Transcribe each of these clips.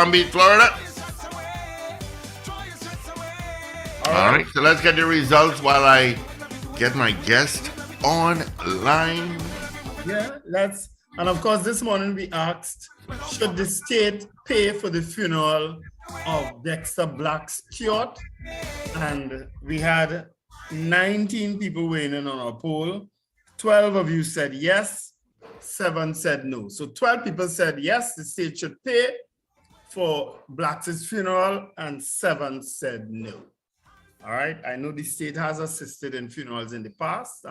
Palm Beach, Florida. All right, so let's get the results while I get my guest online. Yeah, let's. And of course, this morning we asked, should the state pay for the funeral of Dexter Black Stewart? And we had 19 people weighing in on our poll. 12 of you said yes, 7 said no. So 12 people said yes, the state should pay for Black's funeral, and 7 said no. All right, I know the state has assisted in funerals in the past.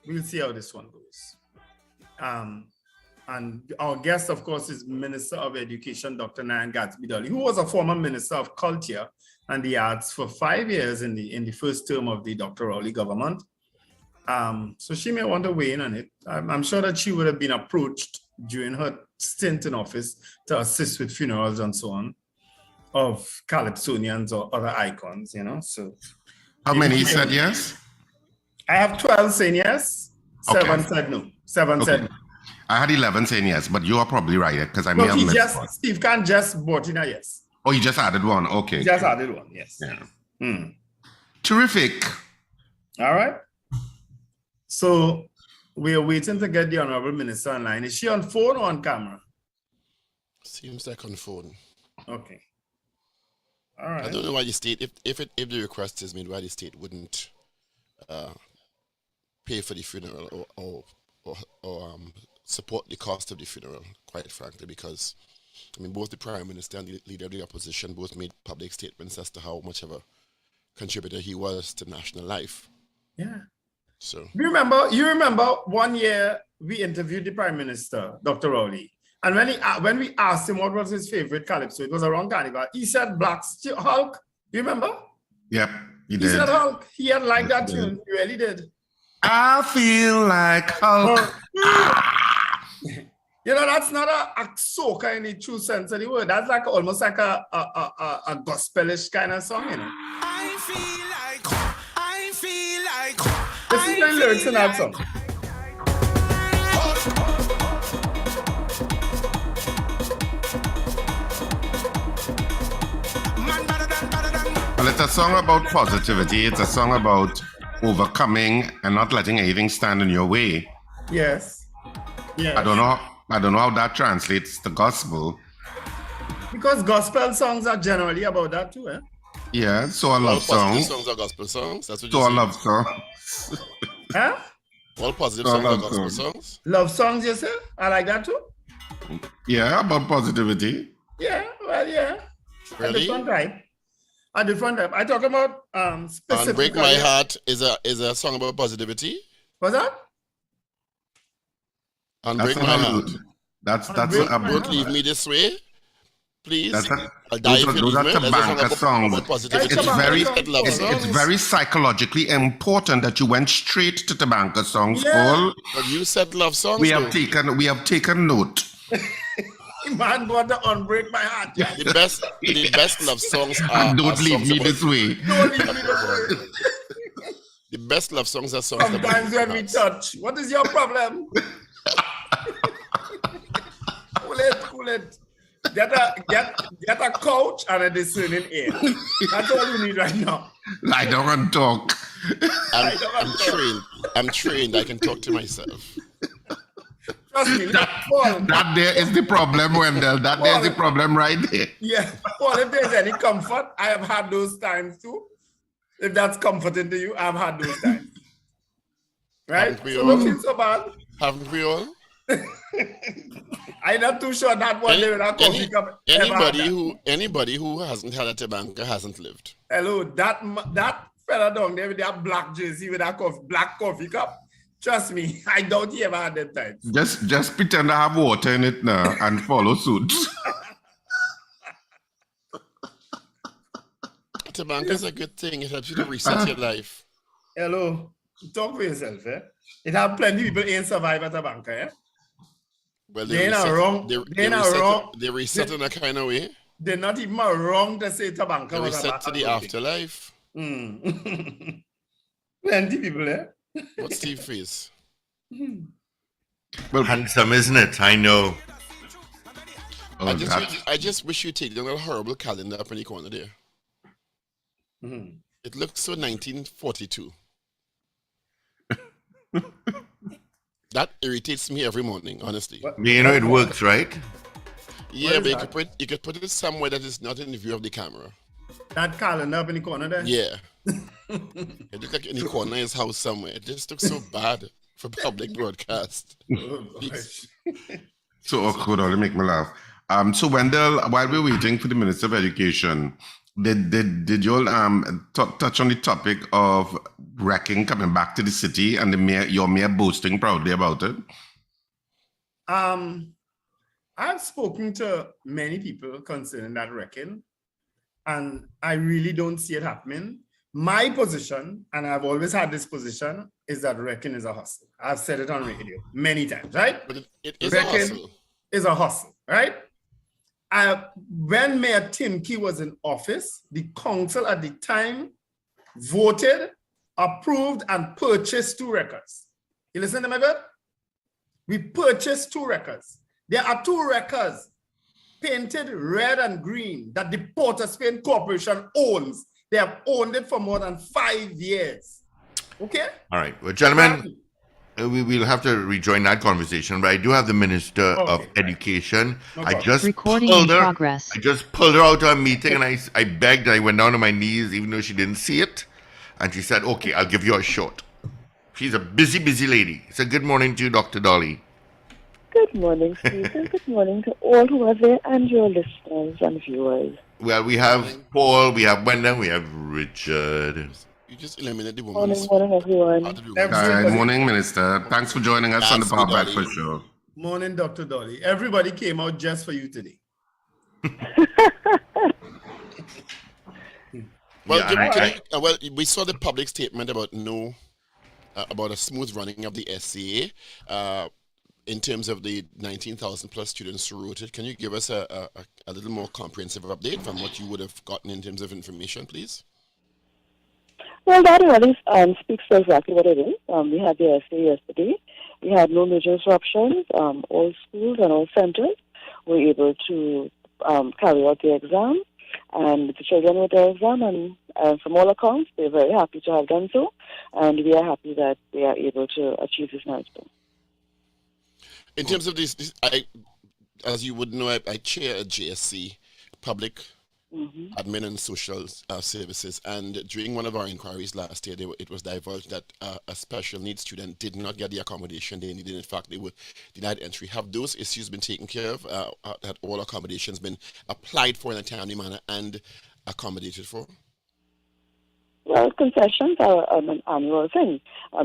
We'll see how this one goes. And our guest, of course, is Minister of Education, Dr. Nyan Gadsby-Dolly, who was a former Minister of Culture and the Arts for 5 years in the first term of the Dr. Rowley government. So she may want to weigh in on it. I'm sure that she would have been approached during her stint in office to assist with funerals and so on of Calypsonians or other icons, you know. So how many said yes? I have 12 saying yes, 7 said no. 7 said no. I had 11 saying yes, but you are probably right because I may have missed one. Steve can't just brought in a yes. Oh, you just added one. Okay. He just added one, yes. Yeah. Terrific. All right. So we are waiting to get the Honorable Minister online. Is she on phone or on camera? Seems like on phone. Okay. All right. I don't know why the state, if the request is made, why the state wouldn't pay for the funeral or support the cost of the funeral, quite frankly, because I mean both the Prime Minister and the Leader of the Opposition both made public statements as to how much of a contributor he was to national life. Yeah. So you remember 1 year we interviewed the Prime Minister, Dr. Rowley, and when we asked him what was his favorite calypso, it was around Carnival. He said Black Hulk. You remember? Yep, he did. He said Hulk. He had liked that tune. He really did. I feel like Hulk. You know, that's not a soca in the true sense of the word. That's like almost like a gospelish kind of song, you know. I feel like Listen to the lyrics in that song. Well, it's a song about positivity. It's a song about overcoming and not letting anything stand in your way. Yes. Yes. I don't know how that translates to gospel. Because gospel songs are generally about that too, eh? Yeah, so I love songs. All positive songs are gospel songs. That's what So you I say. love songs. Huh? All positive So I songs are love gospel songs. songs. Love songs, you say? I like that too. Yeah, about positivity. Yeah, well, yeah. Really? A different type. I talk about specifically. And Break My Heart is a song about positivity. What's that? And That's Break My Heart. That's Break My Don't leave me this way, please. That's I'll die if you those are leave me. That's a song Tabanka songs. about positivity. It's very- Love It's songs. very psychologically important that you went straight to Tabanka songs, Yeah. Paul. But you said love songs. We though. have taken note. Man, got to unbreak my heart. Yeah. The best love songs are. And don't are leave songs me about- this way. Don't leave me this way. The best love songs are songs about Sometimes when we touch, what is your problem? Cool it. Get a couch and a discerning ear. That's all you need right now. I don't want to talk. I'm trained. I can talk to myself. Trust me. Paul, That there is the problem, Wendell. That there's the problem right there. yeah, Paul, if there's any comfort, I have had those times too. If that's comforting to you, I've had those times. Right? Haven't we So all? don't feel so bad. Haven't we all? I'm not too sure that one day with that coffee cup. Anybody who hasn't had a Tabanka hasn't lived. Hello, that fella down there with that black jersey with that black coffee cup. Trust me, I doubt he ever had that time. Just pretend I have water in it now and follow suit. Tabanka is a good thing. It helps you to reset your life. Hello, talk for yourself, eh? It have plenty of people ain't survive at a bank, eh? Well, They ain't wrong. They reset in a kind of way. They're not even wrong to say Tabanka They was a reset to the afterlife. Plenty people, eh? What's Steve face? Well, Handsome, isn't it? I know. Oh, I just wish you take the little horrible calendar up in the corner there. Mhm. It looks so 1942. That irritates me every morning, honestly. You know it works, right? Yeah, is but that? you could put it somewhere that is not in the view of the camera. That calendar up in the corner there? Yeah. It looks like in the corner of his house somewhere. It just looks so bad for public broadcast. Oh, Please. gosh. so awkward, only make me laugh. So Wendell, while we're waiting for the Minister of Education, did you all touch on the topic of wrecking coming back to the city and your mayor boasting proudly about it? I've spoken to many people concerning that wrecking, and I really don't see it happening. My position, and I've always had this position, is that wrecking is a hustle. I've said it on radio many times, right? But it is Wrecking a hustle. is a hustle, right? When Mayor Timke was in office, the council at the time voted, approved, and purchased 2 records. You listen to me good? We purchased 2 records. There are 2 records painted red and green that the Port of Spain Corporation owns. They have owned it for more than 5 years. Okay? All right. Well, gentlemen, we will have to rejoin that conversation, but I do have the Minister of Education. No I problem. just Recording pulled in her. progress. I just pulled her out of a meeting, and I begged. I went down on my knees, even though she didn't see it, and she said, "Okay, I'll give you a shot." She's a busy, busy lady. So good morning to you, Dr. Dolly. Good morning, Stephen. Good morning to all who are there and your listeners and viewers. Well, we have Paul, we have Wendel, we have Richard. You just eliminate the Morning, woman's morning, everyone. part of the woman. Everybody- Good morning, Minister. Thanks for joining us on the Power Gadsby-Dolly. Breakfast Show. Morning, Dr. Dolly. Everybody came out just for you today. Well, Yeah, well, we saw the public statement about about a smooth running of the SCA. In terms of the 19,000 plus students who wrote it, can you give us a little more comprehensive update from what you would have gotten in terms of information, please? Well, that really speaks to exactly what it is. We had the essay yesterday. We had no major disruptions. All schools and all centers were able to carry out the exam, and the children wrote their exam, and from all accounts, they're very happy to have done so, and we are happy that they are able to achieve this milestone. In terms of this as you would know, I chair a JSC, Public Admin and Social Services, and during one of our inquiries last year, it was divulged that a special needs student did not get the accommodation they needed. In fact, they were denied entry. Have those issues been taken care of? Had all accommodations been applied for in a timely manner and accommodated for? Well, concessions are an annual thing.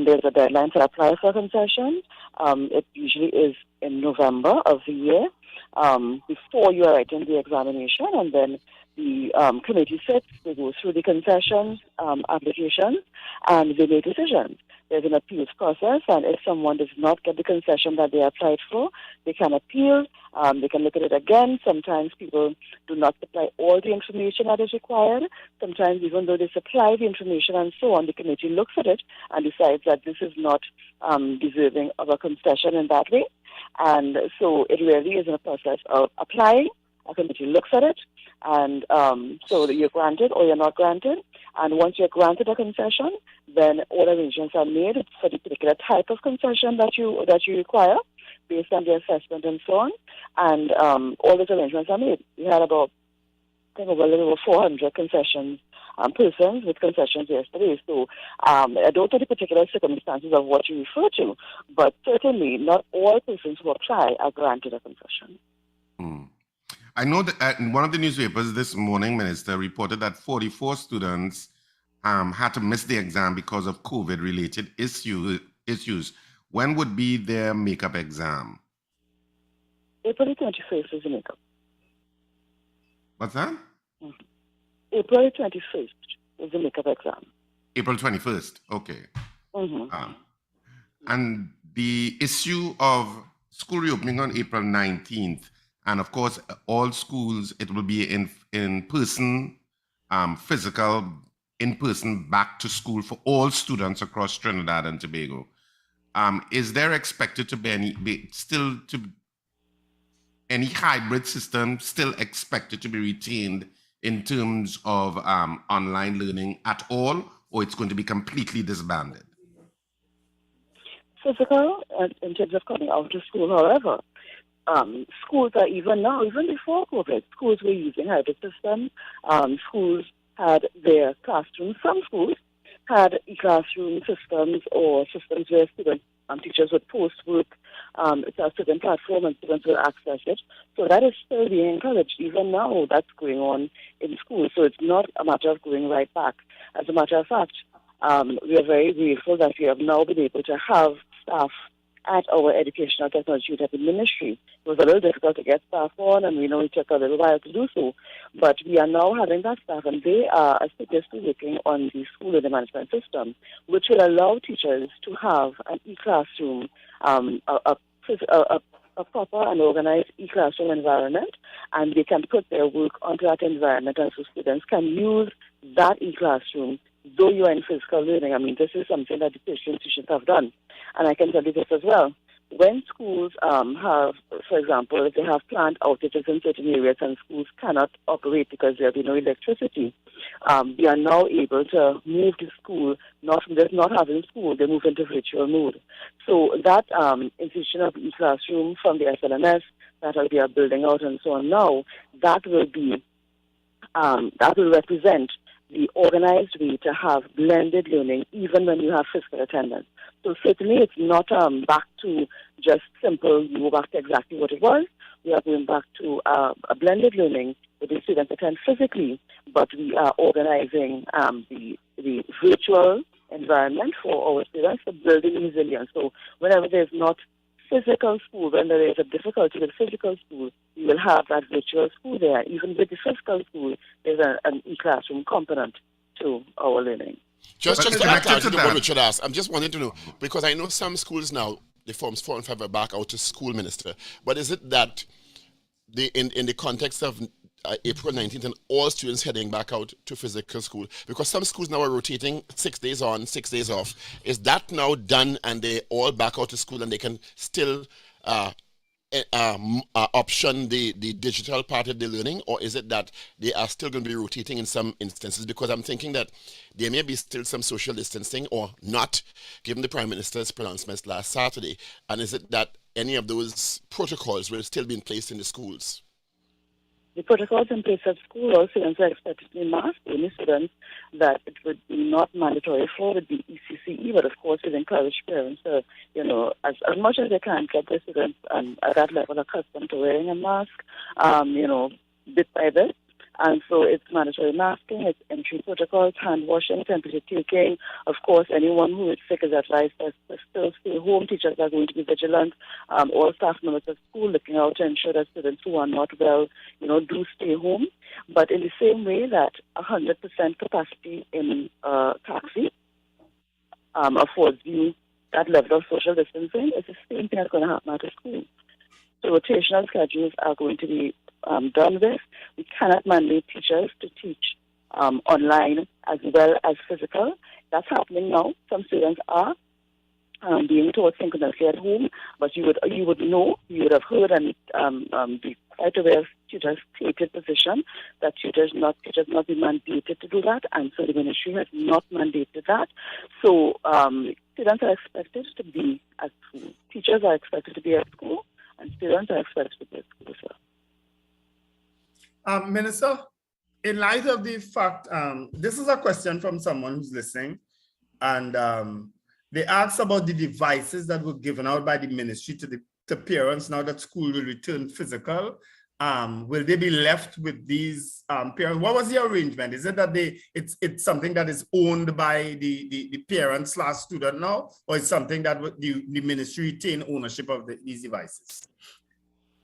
There's a deadline to apply for concessions. It usually is in November of the year, before you are writing the examination, and then the committee sits, they go through the concessions applications, and they make decisions. There's an appeals process, and if someone does not get the concession that they applied for, they can appeal. They can look at it again. Sometimes people do not supply all the information that is required. Sometimes, even though they supply the information and so on, the committee looks at it and decides that this is not deserving of a concession in that way. And so it really is in a process of applying. A committee looks at it, and so that you're granted or you're not granted. And once you're granted a concession, then all arrangements are made for the particular type of concession that you require, based on the assessment and so on. And all those arrangements are made. We had about, I think, a little over 400 concessions, persons with concessions yesterday. So I don't know the particular circumstances of what you refer to, but certainly not all persons who apply are granted a concession. I know that one of the newspapers this morning, Minister, reported that 44 students had to miss the exam because of COVID-related issues. When would be their makeup exam? April 21st is the makeup. What's that? April 21st is the makeup exam. April 21st. Okay. Mm-hmm. And the issue of school reopening on April 19th, and of course, all schools, it will be in person, physical, in person, back to school for all students across Trinidad and Tobago. Is there expected to be any hybrid system still expected to be retained in terms of online learning at all, or it's going to be completely disbanded? Physical, in terms of coming out of school, however, schools are even now, even before COVID, schools were using hybrid systems. Schools had their classrooms. Some schools had e-classroom systems or systems where students and teachers would post work to a certain platform and students will access it. So that is still being encouraged. Even now, that's going on in schools. So it's not a matter of going right back. As a matter of fact, we are very grateful that we have now been able to have staff at our Educational Technology Ministry. It was a little difficult to get staff on, and we know it took a little while to do so. But we are now having that staff, and they are assiduously working on the school learning management system, which will allow teachers to have an e-classroom, a proper and organized e-classroom environment, and they can put their work onto that environment, and so students can use that e-classroom though you are in physical learning. I mean, this is something that the Christian institutions have done. And I can tell you this as well. When schools have, for example, if they have plant outages in certain areas and schools cannot operate because there will be no electricity, we are now able to move to school, not having school, they move into virtual mode. So that institution of e-classroom from the SLMS that we are building out and so on now, that will represent the organized way to have blended learning even when you have physical attendance. So certainly it's not back to just simple, you go back to exactly what it was. We are going back to a blended learning where the students attend physically, but we are organizing the virtual environment for our students for building resilience. So whenever there's not physical school, when there is a difficulty with physical school, you will have that virtual school there. Even with the physical school, there's an e-classroom component to our learning. Just to connected add to to that. what Richard asked, I'm just wanting to know, because I know some schools now, the forms 4 and 5 are back out to school minister, but is it that in the context of April 19th and all students heading back out to physical school, because some schools now are rotating 6 days on, 6 days off. Is that now done and they all back out to school and they can still option the digital part of the learning, or is it that they are still going to be rotating in some instances? Because I'm thinking that there may be still some social distancing or not, given the Prime Minister's pronouncements last Saturday. And is it that any of those protocols will still be in place in the schools? The protocols in place at school, all students are expected to be masked. Only students that it would be not mandatory for would be ECCE, but of course it encourage parents to, as much as they can, get their students at that level accustomed to wearing a mask, bit by bit. And so it's mandatory masking, it's entry protocols, hand washing, temperature taking. Of course, anyone who is sick is advised to still stay home. Teachers are going to be vigilant. All staff members of school looking out to ensure that students who are not well, do stay home. But in the same way that 100% capacity in taxi affords you that level of social distancing, it's the same thing that's going to happen at the school. So rotational schedules are going to be done with. We cannot mandate teachers to teach online as well as physical. That's happening now. Some students are being taught synchronously at home, but you would know, you would have heard and be quite aware of tutors' stated position that teachers not be mandated to do that, and so the ministry has not mandated that. So students are expected to be at school. Teachers are expected to be at school, and students are expected to be at school as well. Minister, in light of the fact, this is a question from someone who's listening, and they asked about the devices that were given out by the ministry to parents now that school will return physical. Will they be left with these parents? What was the arrangement? Is it that it's something that is owned by the parents / student now, or is something that the ministry retain ownership of these devices?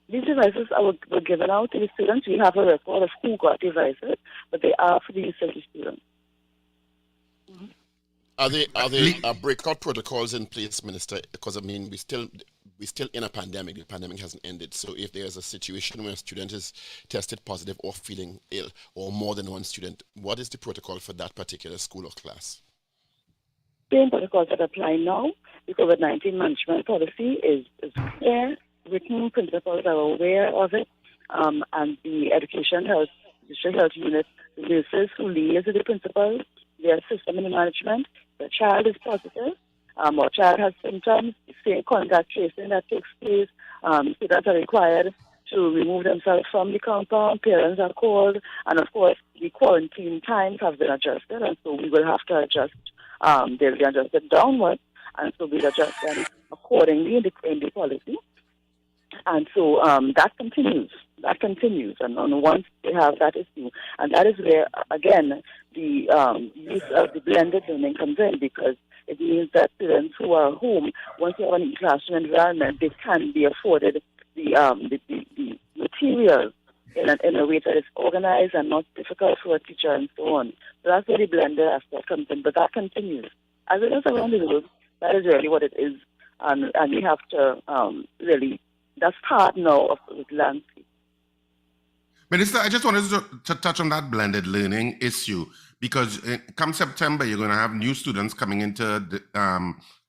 These devices were given out to the students. We have a record of who got devices, but they are for the use of the students. Mm-hmm. Are there breakout protocols in place, Minister? Because I mean, we're still in a pandemic. The pandemic hasn't ended. So if there's a situation where a student is tested positive or feeling ill, or more than one student, what is the protocol for that particular school or class? Same protocols that apply now. The COVID-19 management policy is clear. written, principals are aware of it, and the district health unit, the nurses who liaise with the principals, their system in the management. The child is positive, or child has symptoms, say contact tracing that takes place. Students are required to remove themselves from the compound. Parents are called, and of course, the quarantine times have been adjusted, and so we will have to adjust. They'll be adjusted downwards, and so we'll adjust them accordingly in the policy. And so that continues. That continues. And once they have that issue, and that is where, again, the use of the blended learning comes in, because it means that students who are home, once you have an classroom environment, they can be afforded the materials in a way that is organized and not difficult for a teacher and so on. So that's where the blended aspect comes in. But that continues. As it is around the world, that is really what it is. And we have to really, that's part now of the landscape. Minister, I just wanted to touch on that blended learning issue, because come September, you're going to have new students coming into the,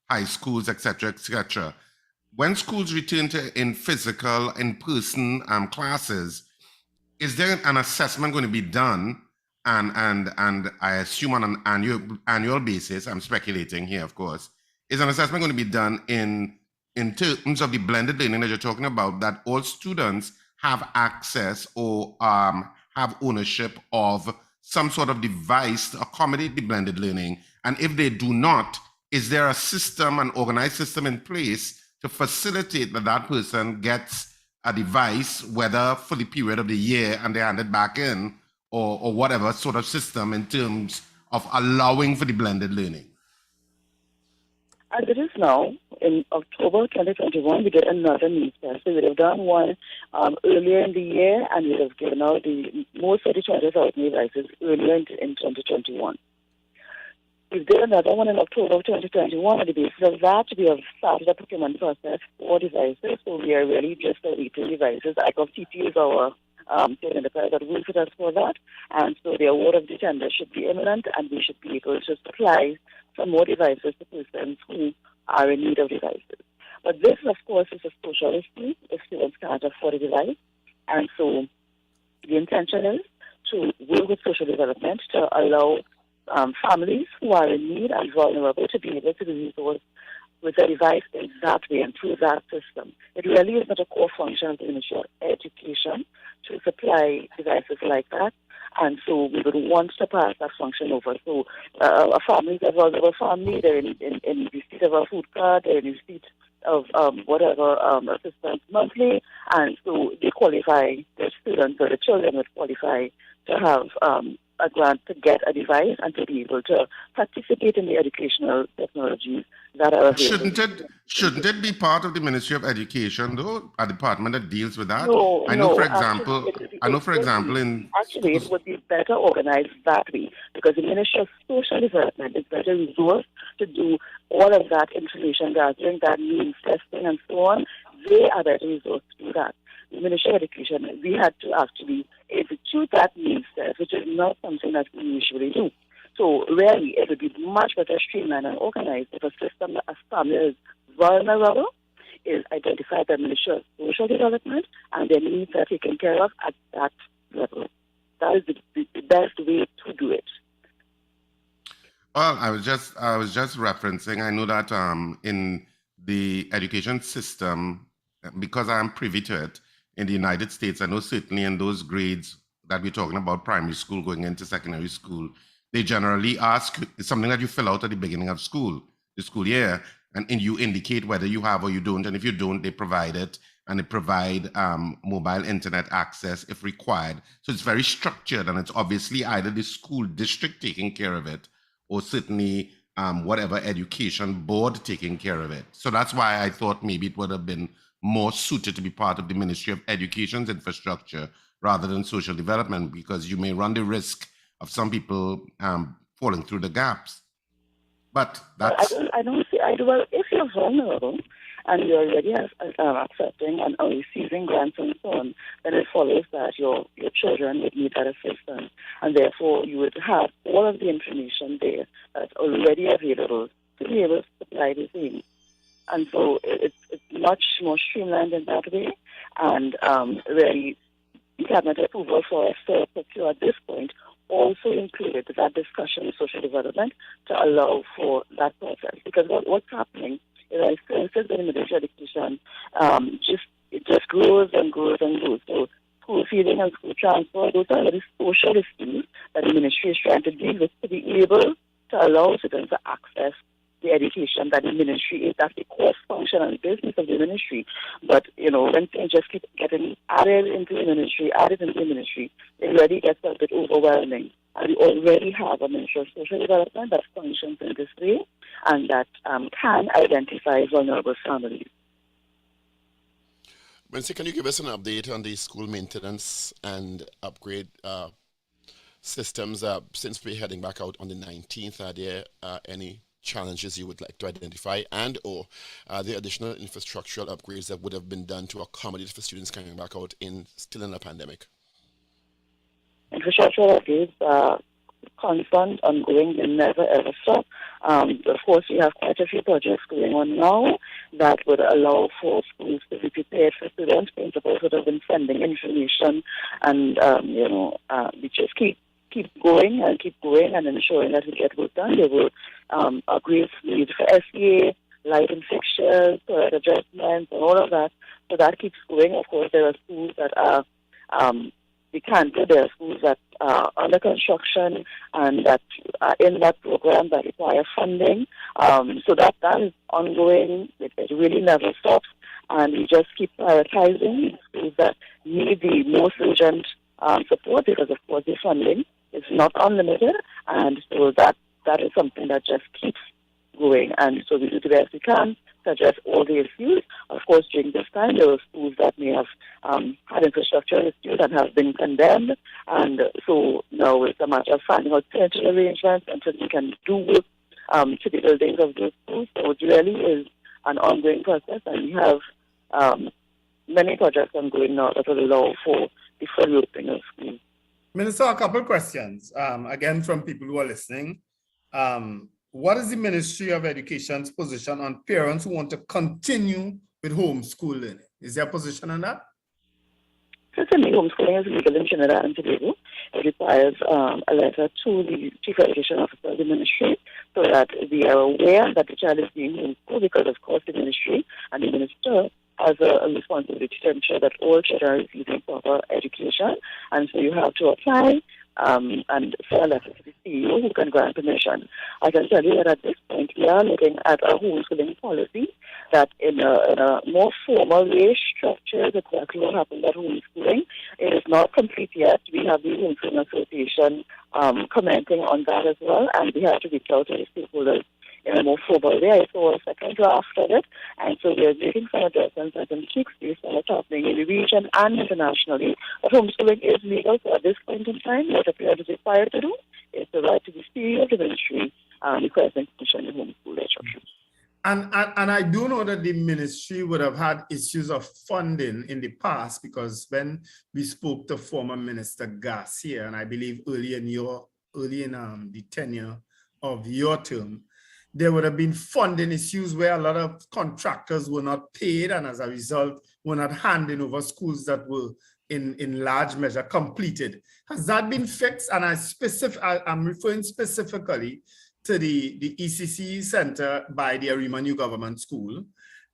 high schools, etc., etc. When schools return to in-person classes, is there an assessment going to be done? And I assume on an annual basis, I'm speculating here, of course, is an assessment going to be done in terms of the blended learning that you're talking about, that all students have access or have ownership of some sort of device to accommodate the blended learning? And if they do not, is there a system, an organized system in place to facilitate that person gets a device, whether for the period of the year and they hand it back in, or whatever sort of system in terms of allowing for the blended learning? As it is now, in October 2021, we did another needs test. So we would have done one earlier in the year, and we would have given out most of the 20,000 devices earlier in 2021. We did another one in October of 2021. On the basis of that, we have started a procurement process for devices. So we are really just awaiting devices. ICOF-TT is our enterprise that works with us for that. And so the award of the tender should be imminent, and we should be able to supply some more devices to persons who are in need of devices. But this, of course, is a social issue if students can't afford a device. And so the intention is to work with social development to allow families who are in need and vulnerable to be able to be resourced with a device in that way and through that system. It really is not a core function of the Ministry of Education to supply devices like that. And so we would want to pass that function over. So a family, a vulnerable family, they're in receipt of a food card, they're in receipt of whatever assistance monthly, and so they qualify, the students or the children would qualify to have a grant to get a device and to be able to participate in the educational technologies that are available. Shouldn't it be part of the Ministry of Education, though, a department that deals with that? No, I know, for actually, example, actually, it would be better organized that way, because the Ministry of Social Development is better resourced to do all of that information gathering, that means testing and so on. They are better resourced to do that. The Ministry of Education, we had to actually institute that needs test, which is not something that we usually do. So really, it would be much better streamlined and organized if a system that a family is vulnerable is identified by the Ministry of Social Development and their needs are taken care of at that level. That is the best way to do it. Well, I was just referencing. I know that in the education system, because I am privy to it in the United States, I know certainly in those grades that we're talking about, primary school going into secondary school, they generally ask, it's something that you fill out at the beginning of the school year, and you indicate whether you have or you don't. And if you don't, they provide it, and they provide mobile internet access if required. So it's very structured, and it's obviously either the school district taking care of it, or certainly whatever education board taking care of it. So that's why I thought maybe it would have been more suited to be part of the Ministry of Education's infrastructure rather than social development, because you may run the risk of some people falling through the gaps. But that's... Well, if you're vulnerable and you're already accepting and receiving grants and so on, then it follows that your children would need that assistance. And therefore, you would have all of the information there that's already available to be able to supply the same. And so it's much more streamlined in that way. And really, the cabinet approval for a third secure at this point also included that discussion with social development to allow for that process. Because what's happening is that expenses in military education it just grows and grows and grows. So school feeding and school transport, those are the social issues that the ministry is trying to deal with to be able to allow students to access the education that the ministry is. That's the core function and business of the ministry. But, when things just keep getting added into the ministry, it really gets a bit overwhelming. And we already have a Ministry of Social Development that functions in this way and that can identify vulnerable families. Minister, can you give us an update on the school maintenance and upgrade systems? Since we're heading back out on the 19th, are there any challenges you would like to identify and/or the additional infrastructural upgrades that would have been done to accommodate for students coming back out still in a pandemic? Infrastructural upgrades are constant, ongoing, they never ever stop. Of course, we have quite a few projects going on now that would allow for schools to be prepared for students. Principals would have been sending information, and we just keep going and ensuring that we get work done. There will upgrades needed for SEA, lighting fixtures, toilet adjustments, and all of that. So that keeps going. Of course, there are schools that are there are schools that are under construction and that are in that program that require funding. So that is ongoing. It really never stops. And we just keep prioritizing schools that need the most urgent support because, of course, the funding is not unlimited. And so that is something that just keeps going. And so we do the best we can to address all the issues. Of course, during this time, there were schools that may have had infrastructure issues and have been condemned. And so now it's a matter of finding alternative arrangements until we can do work to the buildings of those schools. So it really is an ongoing process, and we have many projects ongoing now that will allow for the full opening of schools. Minister, a couple of questions, again, from people who are listening. What is the Ministry of Education's position on parents who want to continue with homeschool learning? Is there a position on that? Certainly, homeschooling is legal in Trinidad and Tobago. It requires a letter to the Chief Education Officer of the Ministry so that they are aware that the child is being homeschooled, because, of course, the Ministry and the Minister has a responsibility to ensure that all children are receiving proper education. And so you have to apply and send a letter to the CEO who can grant permission. I can tell you that at this point we are looking at a homeschooling policy that in a more formal way structures exactly what happens at homeschooling. It is not complete yet. We have the Homeschooling Association commenting on that as well, and we have to reach out to the stakeholders in a more formal way. I saw a second draft of it, and so we are making some adjustments and some tweaks based on what's happening in the region and internationally. But homeschooling is legal, so at this point in time, what a parent is required to do is to write to the CEO of the ministry requesting permission to homeschool their children. And I do know that the ministry would have had issues of funding in the past, because when we spoke to former Minister Garcia, and I believe early in the tenure of your term, there would have been funding issues where a lot of contractors were not paid, and as a result, were not handing over schools that were in large measure completed. Has that been fixed? And I'm referring specifically to the ECC Center by the Arima New Government School,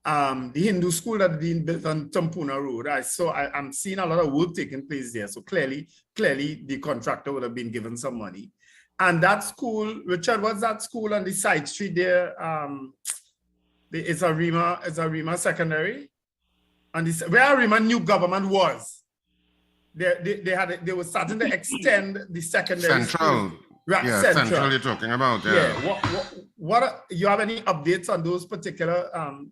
the Hindu school that being built on Tampuna Road. I'm seeing a lot of work taking place there. So clearly the contractor would have been given some money. And that school, Richard, what's that school on the side street there? It's Arima Secondary, and where Arima New Government was. They were starting to extend the secondary Central. school. Right, yeah, Central you're talking about. Yeah. What you have any updates on those particular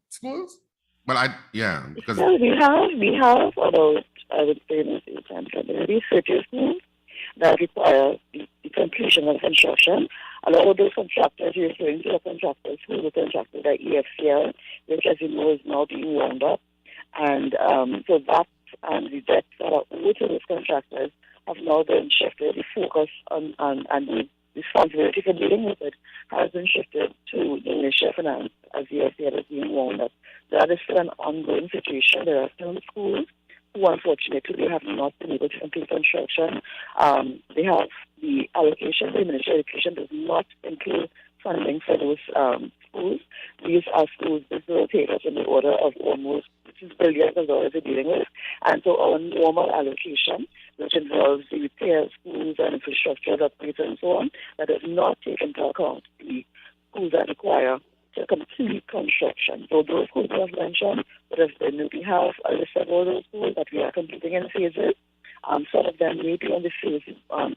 schools? Well, because we have about, I would say, maybe 30 schools that require the completion of construction. A lot of those contractors you're referring to are contractors who were contracted by EFCL, which, as you know, is now being wound up. And so that and the debts that are owed to those contractors have now been shifted. The focus on the responsibility for dealing with it has been shifted to the Ministry of Finance, as the SDF is being warned that that is still an ongoing situation. There are still schools who unfortunately have not been able to complete construction. They have the allocation, the Ministry of Education does not include funding for those schools. These are schools that will take us in the order of almost billions of dollars we're dealing with. And so our normal allocation, which involves the repair schools and infrastructure upgrades and so on, that does not take into account the schools that require to complete construction. So those schools we have mentioned, we have a list of all those schools that we are completing in phases. Some of them may be on the phase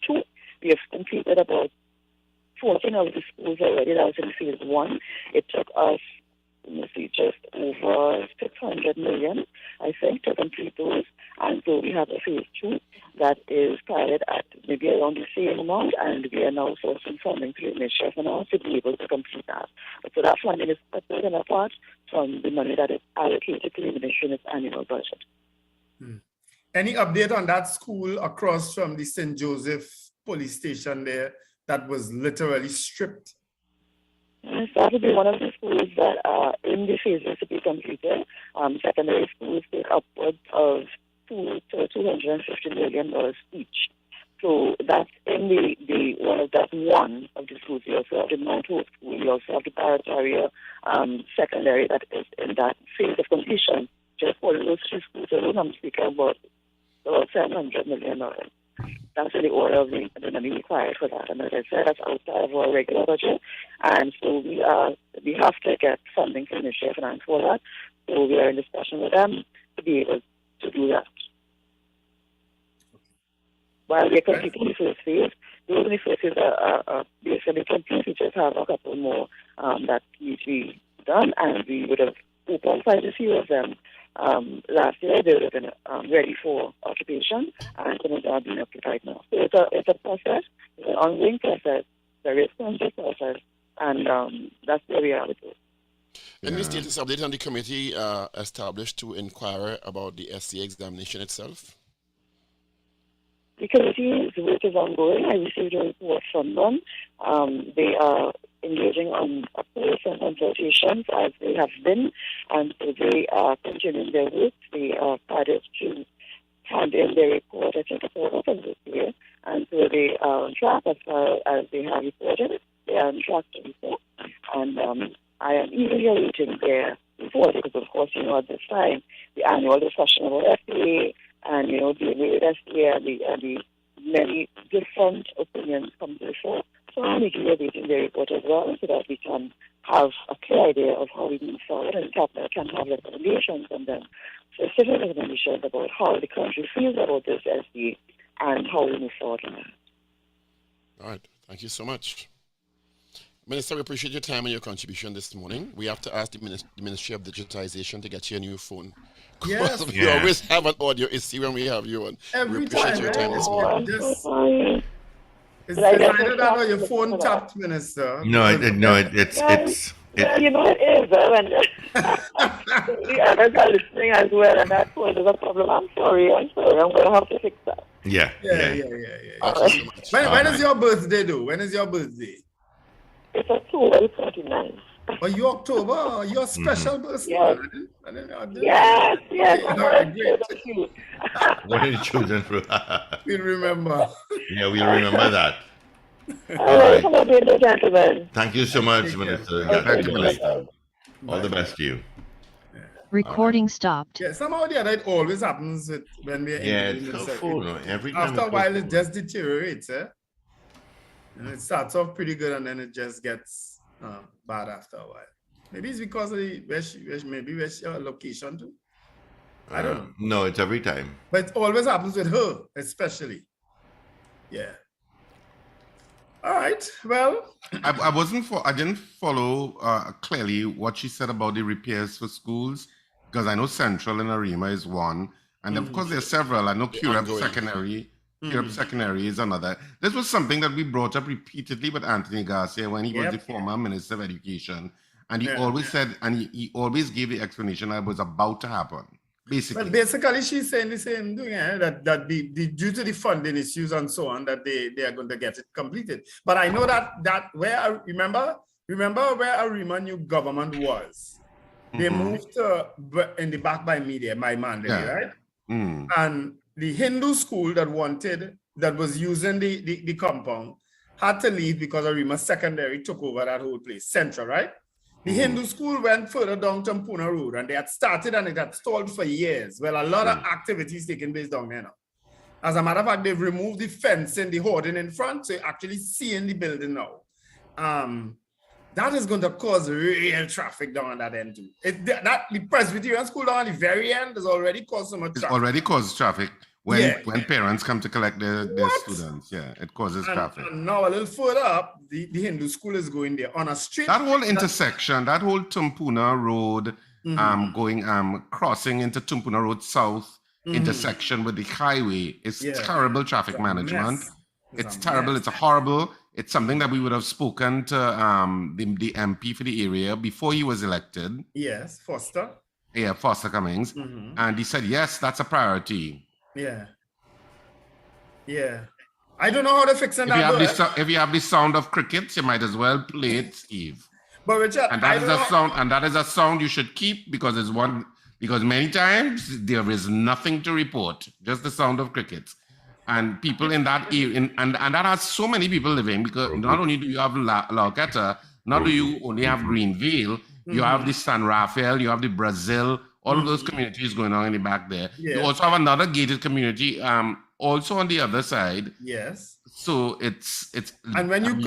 2. We have completed about 14 of the schools already. That was in phase 1. It took us, just over 600 million, I think, to complete those. And so we have a phase 2 that is started at maybe around the same amount, and we are now sourcing funding through the Ministry of Finance to be able to complete that. So that funding is separate and apart from the money that is allocated to the Ministry in its annual budget. Any update on that school across from the St. Joseph police station there that was literally stripped? Yes, that would be one of the schools that are in the phases to be completed. Secondary schools take upwards of $250 million each. So that's in that's one of the schools. We also have the Mount Hope School. We also have the Barataria Secondary that is in that phase of completion. Just for those 3 schools alone, I'm speaking about $700 million. That's in the order of the money required for that. And as I said, that's outside of our regular budget. And so we have to get funding from the Ministry of Finance for that. So we are in discussion with them to be able to do that. While we're completing the first phase, those in the first phase are basically complete. We just have a couple more that need to be done, and we would have opened quite a few of them. Last year they would have been ready for occupation, and some of them are being occupied now. So it's a process, it's an ongoing process, very expensive process, and that's where we are with it. Any status update on the committee established to inquire about the SCA examination itself? The committee's work is ongoing. I received a report from them. They are engaging on appeals and consultations as they have been, and so they are continuing their work. They are started to hand in their report, I think, it's all of this year, and so they are on track as far as they have reported. They are on track to report, and I am eagerly awaiting their report because, of course, at this time, the annual discussion about FDA and, the way that FDA and the many different opinions come before. So I'm eagerly awaiting their report as well so that we can have a clear idea of how we move forward and cabinet can have recommendations and then specific recommendations about how the country feels about this SD and how we move forward on that. All right. Thank you so much. Minister, we appreciate your time and your contribution this morning. We have to ask the Ministry of Digitization to get you a new phone. Yes. We always have an audio issue when we have you on. Every we appreciate time, your time this morning. It's either that or your phone tapped, Minister. No, it's it is. The others are listening as well, and that's why there's a problem. I'm sorry. I'm going to have to fix that. Yeah. Thank you so much. When is your birthday, though? When is your birthday? It's October 29th. Oh, you October? Your special birthday? Yes. Yes. Yes. All right, great. What are the children for? We'll remember. Yeah, we'll remember that. All right. Have a great day, gentlemen. Thank you so much, Minister. Thank you, Minister. All the best to you. Recording stopped. Yeah, somehow the other, it always happens when we're in the phone. Every time after a while, it just deteriorates, And it starts off pretty good, and then it just gets bad after a while. Maybe it's because of where's your location too. I don't know. No, it's every time. But it always happens with her, especially. Yeah. All right. Well, I didn't follow clearly what she said about the repairs for schools, because I know Central and Arima is one, and of course there are several. I know Curab Secondary. Curab Secondary is another. This was something that we brought up repeatedly with Anthony Garcia when he was the former Minister of Education, and he always said, and he always gave the explanation that it was about to happen. basically. Well, basically, she's saying the same thing, that the due to the funding issues and so on, that they are going to get it completed. But I know that remember where Arima new government was. They moved to in the back by media, by Mandalay, right? And the Hindu school that was using the compound had to leave because Arima Secondary took over that whole place, Central, right? The Hindu school went further down Tampuna Road, and they had started and it had stalled for years. Well, a lot of activities taking place down there now. As a matter of fact, they've removed the fence and the hoarding in front, so you're actually seeing the building now. That is going to cause real traffic down that end too. The Presbyterian school down at the very end has already caused so much traffic. It already causes traffic when parents come to collect their students. Yeah, it causes traffic. And now a little further up, the Hindu school is going there on a street. That whole intersection, that whole Tumpuna Road, crossing into Tumpuna Road South intersection with the highway is terrible traffic management. It's terrible. It's horrible. It's something that we would have spoken to the MP for the area before he was elected. Yes, Foster. Yeah, Foster Cummings. And he said, yes, that's a priority. Yeah. Yeah. I don't know how to fix it. If you have the sound of crickets, you might as well play it, Steve. But Richard, and that is a sound you should keep because many times there is nothing to report, just the sound of crickets. And people in that area, and that has so many people living, because not only do you have Lauketa, not do you only have Greenville, you have the San Rafael, you have the Brazil, all of those communities going on in the back there. You also have another gated community, also on the other side. Yes. So it's. And when you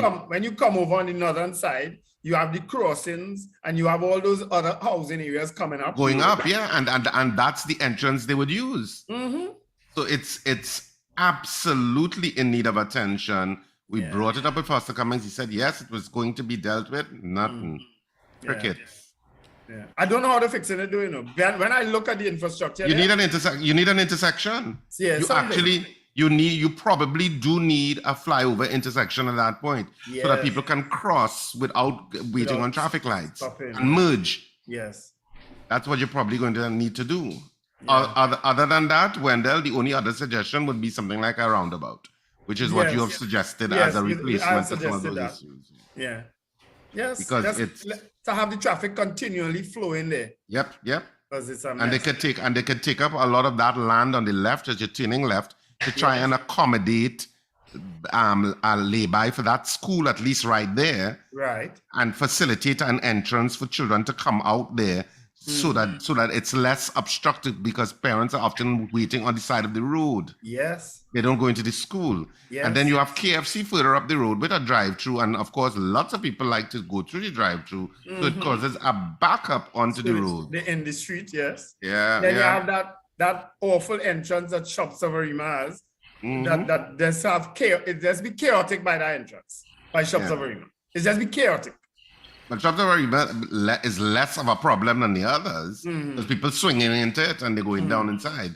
come over on the northern side, you have the crossings, and you have all those other housing areas coming up. Going up, yeah, and that's the entrance they would use. So it's absolutely in need of attention. We brought it up with Foster Cummings. He said yes, it was going to be dealt with. Nothing. Crickets. Yeah. I don't know how to fix it. When I look at the infrastructure, you need an intersection. Yeah, you probably do need a flyover intersection at that point, so that people can cross without waiting on traffic lights and merge. Yes, that's what you're probably going to need to do. Other than that, Wendell, the only other suggestion would be something like a roundabout, which is what you have suggested as a replacement to some of those issues. Yeah. Yes. Because it's to have the traffic continually flowing there. Yep. Because it's a mess. And they could take up a lot of that land on the left as you're turning left to try and accommodate a lay-by for that school, at least right there. Right. And facilitate an entrance for children to come out there. So that it's less obstructed, because parents are often waiting on the side of the road. Yes. They don't go into the school. Yes. And then you have KFC further up the road with a drive-through. And of course, lots of people like to go through the drive-through. So it causes a backup onto the road. In the street, yes. Yeah. Then you have that awful entrance that Shops of Arima has. That it just be chaotic by that entrance by Shops of Arima. It's just be chaotic. But Shops of Arima is less of a problem than the others. There's people swinging into it and they're going down inside.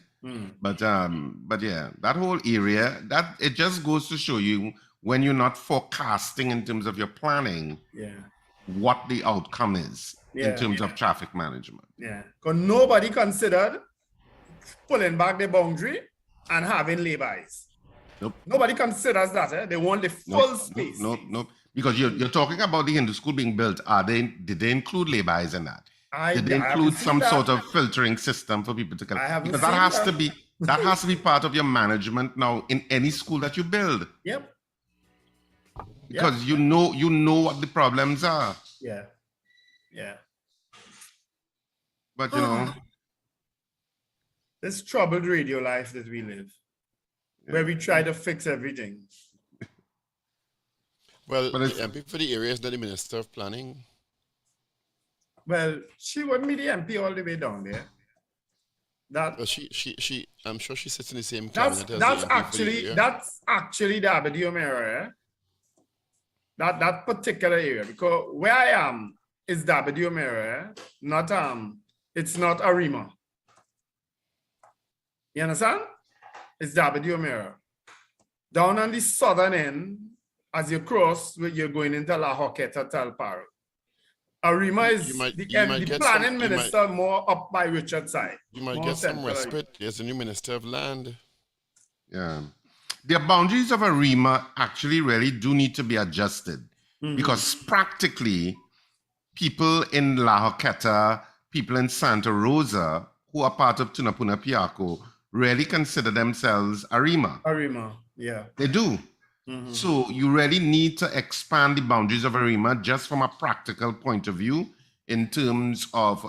But yeah, that whole area, that it just goes to show you, when you're not forecasting in terms of your planning, what the outcome is in terms of traffic management. Yeah, because nobody considered pulling back the boundary and having laybys. Nope. Nobody considers that. They want the full space. Nope. Because you're talking about the Hindu school being built. Did they include laybys in that? Did they include some sort of filtering system for people to come? Because that has to be part of your management now in any school that you build. Yep. Because you know what the problems are. Yeah. But this troubled radio life that we live, where we try to fix everything. Well, the MP for the area is not the Minister of Planning. Well, she wouldn't be the MP all the way down there. She I'm sure she sits in the same cabinet as that's the MP that's actually the Aberdeen area. That particular area, because where I am is the Aberdeen area, not it's not Arima. You understand? It's the Aberdeen area. Down on the southern end, as you cross, you're going into La Hoqueta Talparo. Arima is You might the get planning some- you minister more up by Richard's side. You might More get some central. respite. There's a new minister of land. Yeah. The boundaries of ARIMA actually really do need to be adjusted because practically people in La Joqueta, people in Santa Rosa who are part of Tunapuna Piaco really consider themselves ARIMA. Arima, yeah. They do. So you really need to expand the boundaries of ARIMA just from a practical point of view in terms of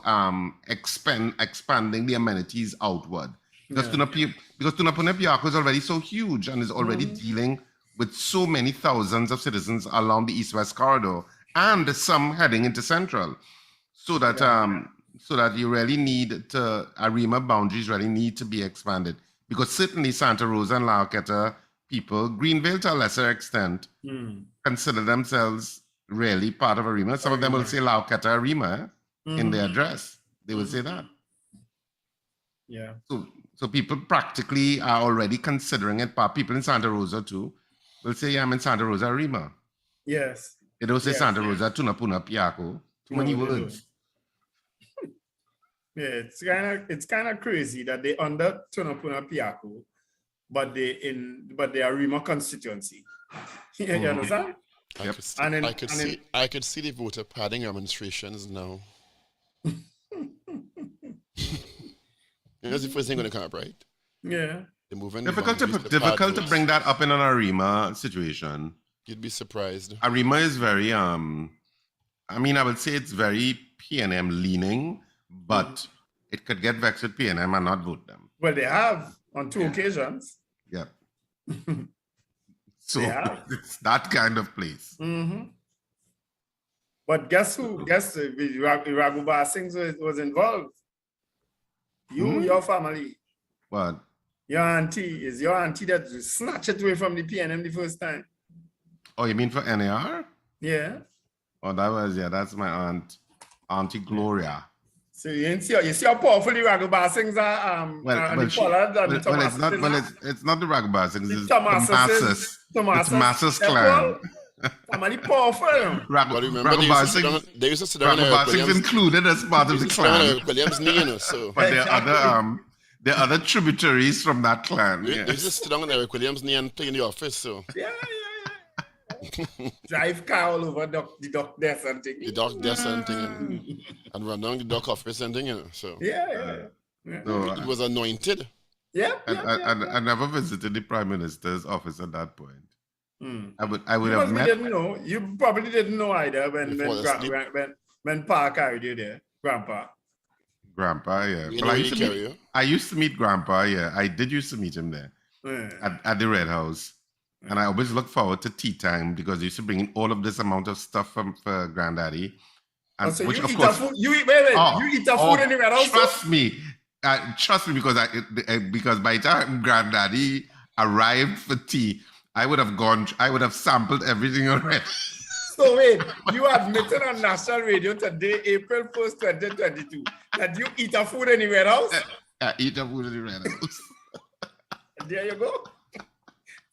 expanding the amenities outward. Because Tunapuna Piaco is already so huge and is already dealing with so many thousands of citizens along the east-west corridor and some heading into central. So that you really need to, ARIMA boundaries really need to be expanded. Because certainly Santa Rosa and La Joqueta people, Greenville to a lesser extent, consider themselves really part of ARIMA. Some of them will say La Joqueta ARIMA in their address. They will say that. Yeah. So people practically are already considering it. People in Santa Rosa too will say, yeah, I'm in Santa Rosa ARIMA. Yes. They don't say Yes. Santa Rosa, Tunapuna Piaco. Too many No, they words. Yeah, it's kind of crazy that they under Tunapuna Piaco, but they are Arima constituency. You understand? Yep. I could see the voter padding demonstrations now. That's the first thing going to come up, right? Yeah. They're moving. Difficult to bring that up in an ARIMA situation. You'd be surprised. ARIMA is very, I would say it's very PNM leaning, but it could get vexed with PNM and not vote them. Well, they have on two occasions. Yeah. So Yeah. it's that kind of place. But guess who? Ragoobarsingh was involved. Your family, What? your auntie that snatched it away from the PNM the first time. Oh, you mean for NAR? Yeah. Oh, that's my Auntie Gloria. So you see how powerful the Ragoobarsinghs are. It's not the Ragoobarsingh, it's the Thomases. Masses clan. Family powerful. But remember, they used to sit down there. Ragoobarsingh included as part of the clan. Williams' knee, so. But there are other tributaries from that clan. They used to sit down there with Williams' knee and play in the office, so. Yeah. Drive car all over the dock desk and thing. The dock desk and thing, and run down the dock office and thing, so. Yeah. So, It was anointed. Yeah. I never visited the Prime Minister's office at that point. I would You have met. didn't know. You probably didn't know either when Pa carried you there, Grandpa. Grandpa, yeah. You But know I used to meet Grandpa, yeah. I did used to meet him there at the Red House. And I always look forward to tea time because they used to bring in all of this amount of stuff for Granddaddy. And So which, you of eat course, food. You eat the food in the Red House. Trust me, because by the time Granddaddy arrived for tea, I would have sampled everything already. So wait, you admitted on national radio today, April 1st, 2022, that you eat a food in the Red House? I eat a food in the Red House. There you go.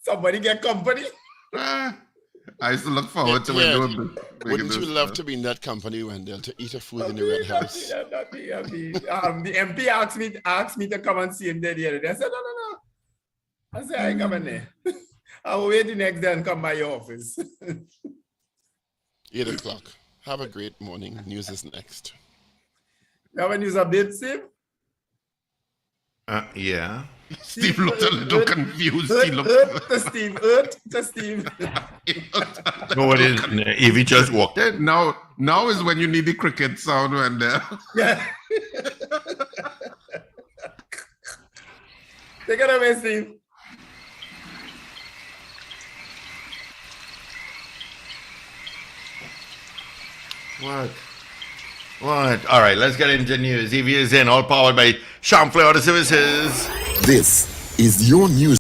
Somebody get company. I used to look forward to when they were Wouldn't you love to be in that company, Wendel, to eat a food in the Red House? The MP asked me to come and see him there the other day. I said, no. I said, I ain't coming there. I'll wait the next day and come by your office. 8 o'clock. Have a great morning. News is next. You have a news update, Steve? Yeah. Steve looked a little confused. Earth to Steve. No, it isn't. Evie just walked in. Now is when you need the cricket sound when there. Yeah. Take it away, Steve. What? All right, let's get into news. Evie is in, all powered by Champlain Auto Services. This is your news.